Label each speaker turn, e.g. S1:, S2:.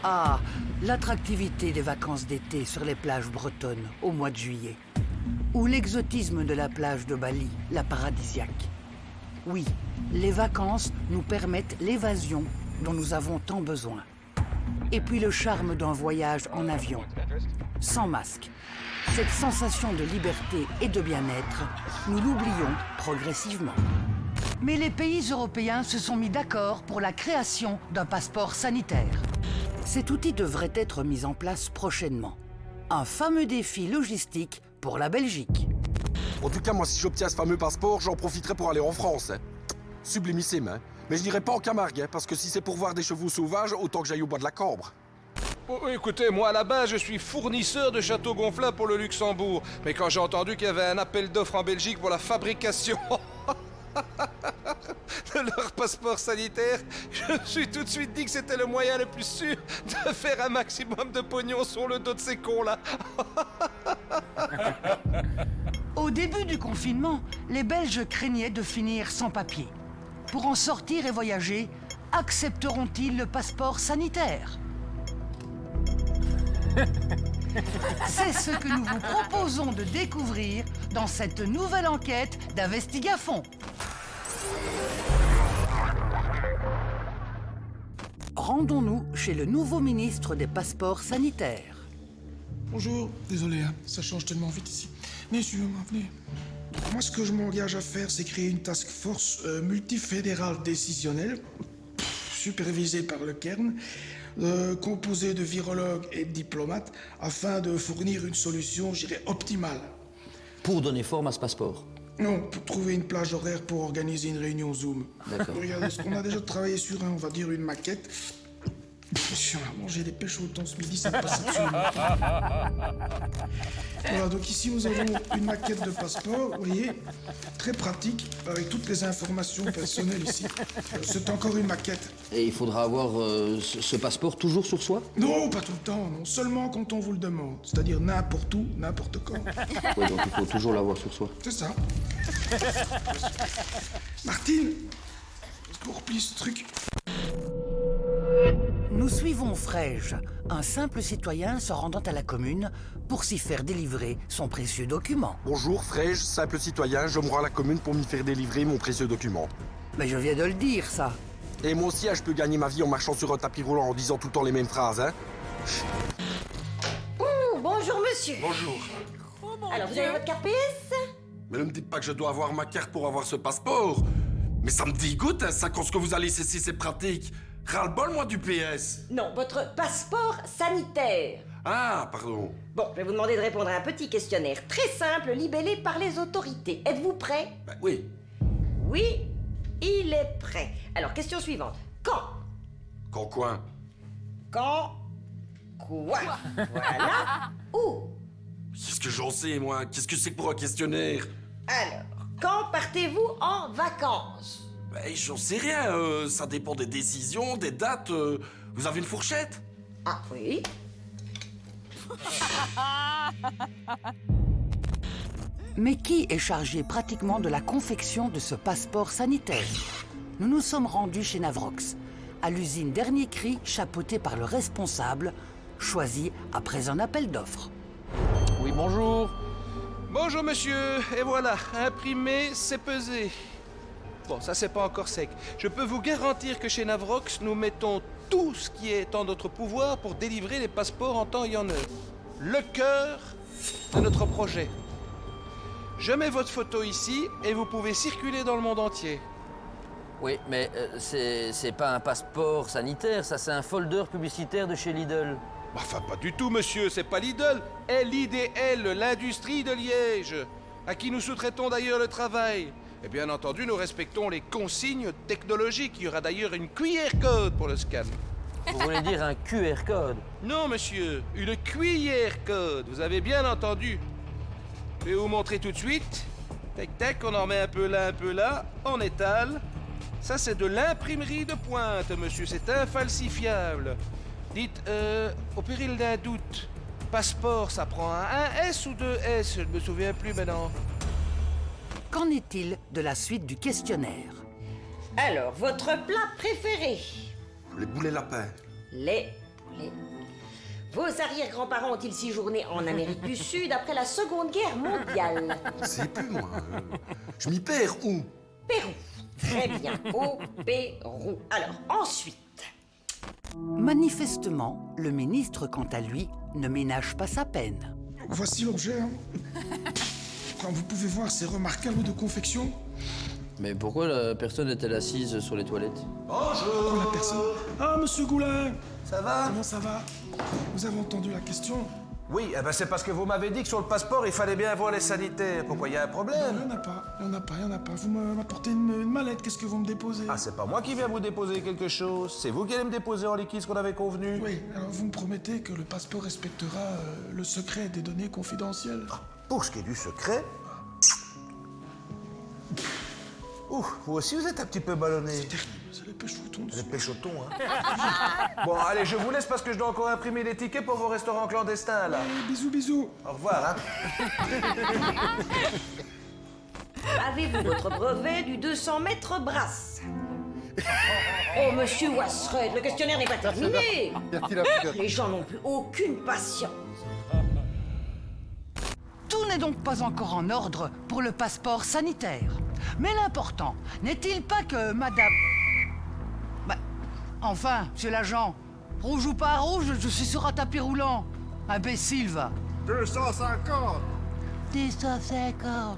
S1: Ah, l'attractivité des vacances d'été sur les plages bretonnes au mois de juillet. Ou l'exotisme de la plage de Bali, la paradisiaque. Oui, les vacances nous permettent l'évasion dont nous avons tant besoin. Et puis le charme d'un voyage en avion, sans masque. Cette sensation de liberté et de bien-être, nous l'oublions progressivement. Mais les pays européens se sont mis d'accord pour la création d'un passeport sanitaire. Cet outil devrait être mis en place prochainement. Un fameux défi logistique pour la Belgique.
S2: En tout cas, moi, si j'obtiens ce fameux passeport, j'en profiterai pour aller en France. Hein. Sublimissime, hein. Mais je n'irai pas en Camargue, hein, parce que si c'est pour voir des chevaux sauvages, autant que j'aille au bois de la Cambre.
S3: Oh, écoutez, moi à la base, je suis fournisseur de châteaux gonflables pour le Luxembourg. Mais quand j'ai entendu qu'il y avait un appel d'offres en Belgique pour la fabrication de leur passeport sanitaire, je me suis tout de suite dit que c'était le moyen le plus sûr de faire un maximum de pognon sur le dos de ces cons-là.
S1: Au début du confinement, les Belges craignaient de finir sans papier. Pour en sortir et voyager, accepteront-ils le passeport sanitaire ? C'est ce que nous vous proposons de découvrir dans cette nouvelle enquête d'Investigafond. Rendons-nous chez le nouveau ministre des passeports sanitaires.
S4: Bonjour, désolé, hein, ça change tellement vite ici. Venez, suivez-moi, venez. Donc, moi, ce que je m'engage à faire, c'est créer une task force multifédérale décisionnelle, supervisée par le Cairn, composée de virologues et de diplomates, afin de fournir une solution, je dirais, optimale.
S5: Pour donner forme à ce passeport.
S4: Non, pour trouver une plage horaire pour organiser une réunion Zoom.
S5: D'accord.
S4: Regardez, on a déjà travaillé sur, on va dire, une maquette. Je suis à manger des pêches au thon ce midi, ça me passe absolument. Voilà, donc ici nous avons une maquette de passeport, vous voyez, très pratique, avec toutes les informations personnelles ici. C'est encore une maquette.
S5: Et il faudra avoir ce passeport toujours sur soi?
S4: Non, pas tout le temps, non, seulement quand on vous le demande. C'est-à-dire n'importe où, n'importe quand.
S5: Oui, donc il faut toujours l'avoir sur soi.
S4: C'est ça. Martine, est-ce qu'on replie ce truc?
S1: Nous suivons Frege, un simple citoyen se rendant à la commune pour s'y faire délivrer son précieux document.
S2: Bonjour, Frege, simple citoyen, je me rends à la commune pour m'y faire délivrer mon précieux document.
S1: Mais je viens de le dire, ça.
S2: Et moi aussi, je peux gagner ma vie en marchant sur un tapis roulant en disant tout le temps les mêmes phrases, hein.
S6: Bonjour monsieur.
S2: Bonjour.
S6: Alors vous avez votre carte PS?
S2: Mais ne me dites pas que je dois avoir ma carte pour avoir ce passeport. Mais ça me dégoûte, hein, ça, quand ce que vous allez cesser, c'est pratique. Ras-le-bol, moi, du PS.
S6: Non, votre passeport sanitaire.
S2: Ah, pardon.
S6: Bon, je vais vous demander de répondre à un petit questionnaire très simple, libellé par les autorités. Êtes-vous prêt?
S2: Ben oui.
S6: Oui, il est prêt. Alors, question suivante. Quand?
S2: Quand quoi?
S6: Quand? Quoi? Voilà. Où?
S2: Qu'est-ce que j'en sais, moi? Qu'est-ce que c'est que pour un questionnaire?
S6: Alors, quand partez-vous en vacances?
S2: Ben, j'en sais rien, ça dépend des décisions, des dates. Vous avez une fourchette?
S6: Ah oui.
S1: Mais qui est chargé pratiquement de la confection de ce passeport sanitaire? Nous nous sommes rendus chez Navrox, à l'usine Dernier Cri, chapeautée par le responsable, choisi après un appel d'offres.
S5: Oui, bonjour.
S3: Bonjour monsieur, et voilà, imprimé, c'est pesé. Bon, ça c'est pas encore sec. Je peux vous garantir que chez Navrox, nous mettons tout ce qui est en notre pouvoir pour délivrer les passeports en temps et en heure. Le cœur de notre projet. Je mets votre photo ici et vous pouvez circuler dans le monde entier.
S5: Oui, mais c'est pas un passeport sanitaire, ça c'est un folder publicitaire de chez Lidl.
S3: Enfin, pas du tout, monsieur, c'est pas Lidl. LIDL, l'industrie de Liège, à qui nous sous-traitons d'ailleurs le travail. Et bien entendu, nous respectons les consignes technologiques. Il y aura d'ailleurs une QR code pour le scan.
S5: Vous voulez dire un QR code?
S3: Non, monsieur, une QR code, vous avez bien entendu. Je vais vous montrer tout de suite. Tac, tac, on en remet un peu là, on étale. Ça, c'est de l'imprimerie de pointe, monsieur, c'est infalsifiable. Dites, au péril d'un doute, passeport, ça prend un S ou deux S? Je ne me souviens plus maintenant.
S1: Qu'en est-il de la suite du questionnaire?
S6: Alors, votre plat préféré?
S2: Les boulets lapins.
S6: Les Mais vos arrière-grands-parents ont-ils séjourné en Amérique du Sud après la Seconde Guerre mondiale?
S2: C'est plus moi. Je m'y perds où?
S6: Pérou. Très bien, au Pérou. Alors, ensuite...
S1: Manifestement, le ministre, quant à lui, ne ménage pas sa peine.
S4: Voici l'objet. Hein. Comme vous pouvez voir, c'est remarquable de confection.
S5: Mais pourquoi la personne est-elle assise sur les toilettes?
S4: Pourquoi la personne... Ah, monsieur Goulin!
S7: Ça va?
S4: Comment ça va? Vous avez entendu la question?
S7: Oui, eh ben c'est parce que vous m'avez dit que sur le passeport, il fallait bien voir les sanitaires. Pourquoi, il y a un
S4: Il
S7: problème?
S4: n'y en a pas. Vous m'apportez une mallette, qu'est-ce que vous me déposez?
S7: Ah, c'est pas moi qui viens vous déposer quelque chose. C'est vous qui allez me déposer en liquide ce qu'on avait convenu.
S4: Oui, alors vous me promettez que le passeport respectera le secret des données confidentielles?
S7: Pour ce qui est du secret... Ouh, vous aussi vous êtes un petit peu ballonné.
S4: C'est terrible, c'est les pêche-foutons.
S7: Les péchotons, hein. Bon, allez, je vous laisse parce que je dois encore imprimer les tickets pour vos restaurants clandestins, là.
S4: Bisous, bisous.
S7: Au revoir, hein.
S6: Avez-vous votre brevet du 200 mètres brasse? Oh, monsieur Wasred, le questionnaire n'est pas terminé. Les gens n'ont plus aucune patience.
S1: Tout n'est donc pas encore en ordre pour le passeport sanitaire. Mais l'important, n'est-il pas que madame... Bah, enfin, monsieur l'agent, rouge ou pas rouge, je suis sur un tapis roulant. Imbécile, va.
S8: 250.
S1: 250.